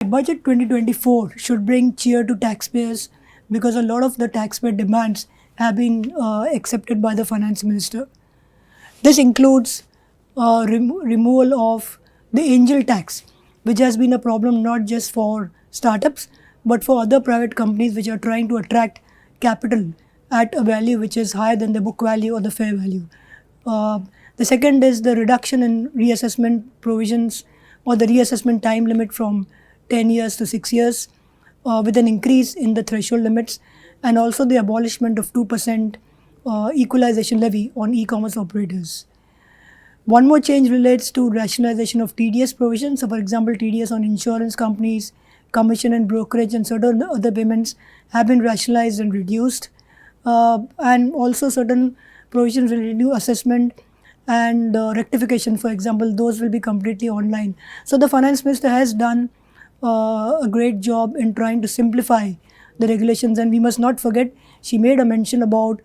Budget 2024 should bring cheer to taxpayers because a lot of the taxpayer demands have been accepted by the finance minister. This includes removal of the angel tax, which has been a problem not just for startups but for other private companies which are trying to attract capital at a value which is higher than the book value or the fair value. The second is the reduction in reassessment provisions or the reassessment time limit from 10 years to 6 years, with an increase in the threshold limits, and also the abolishment of 2% equalization levy on e-commerce operators. One more change relates to rationalization of TDS provisions. So, for example, TDS on insurance companies, commission and brokerage, and certain other payments have been rationalized and reduced. And also certain provisions related to assessment and rectification, for example, those will be completely online. So, the finance minister has done a great job in trying to simplify the regulations, and we must not forget she made a mention about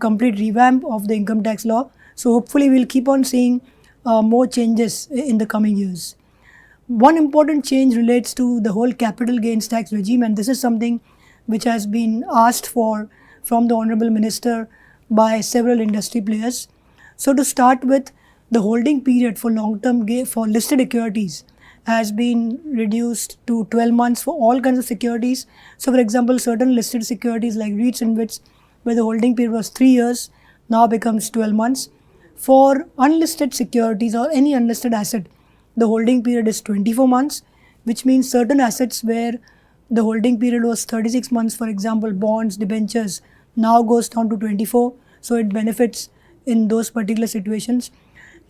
complete revamp of the income tax law. So hopefully we'll keep on seeing more changes in the coming years. One important change relates to the whole capital gains tax regime, and this is something which has been asked for from the Honorable Minister by several industry players. So to start with, the holding period for long-term for listed securities has been reduced to 12 months for all kinds of securities. So for example, certain listed securities like REITs and InvITs, where the holding period was 3 years, now becomes 12 months. For unlisted securities or any unlisted asset, the holding period is 24 months, which means certain assets where the holding period was 36 months, for example, bonds, debentures, now goes down to 24. So it benefits in those particular situations.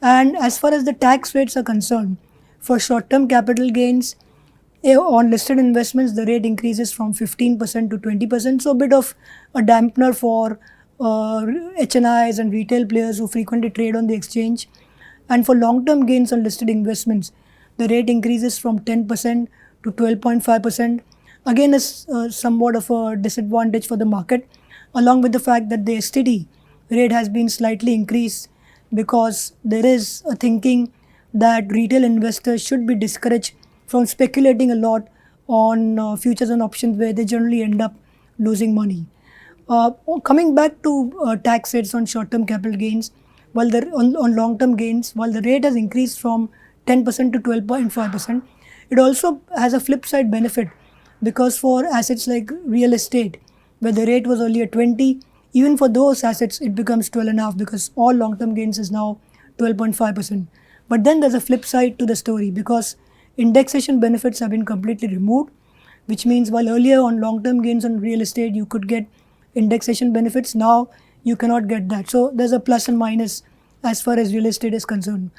And as far as the tax rates are concerned, for short-term capital gains on listed investments, the rate increases from 15% to 20%. So a bit of a dampener for HNIs and retail players who frequently trade on the exchange. And for long-term gains on listed investments, the rate increases from 10% to 12.5%. Again, is somewhat of a disadvantage for the market, along with the fact that the STT rate has been slightly increased because there is a thinking that retail investors should be discouraged from speculating a lot on futures and options where they generally end up losing money. Coming back to tax rates on short-term capital gains, while on long-term gains, while the rate has increased from 10% to 12.5%, it also has a flip side benefit because for assets like real estate, where the rate was earlier 20, even for those assets it becomes 12.5 because all long-term gains is now 12.5%. But then there's a flip side to the story because indexation benefits have been completely removed, which means while earlier on long-term gains on real estate you could get indexation benefits, now you cannot get that. So there's a plus and minus as far as real estate is concerned.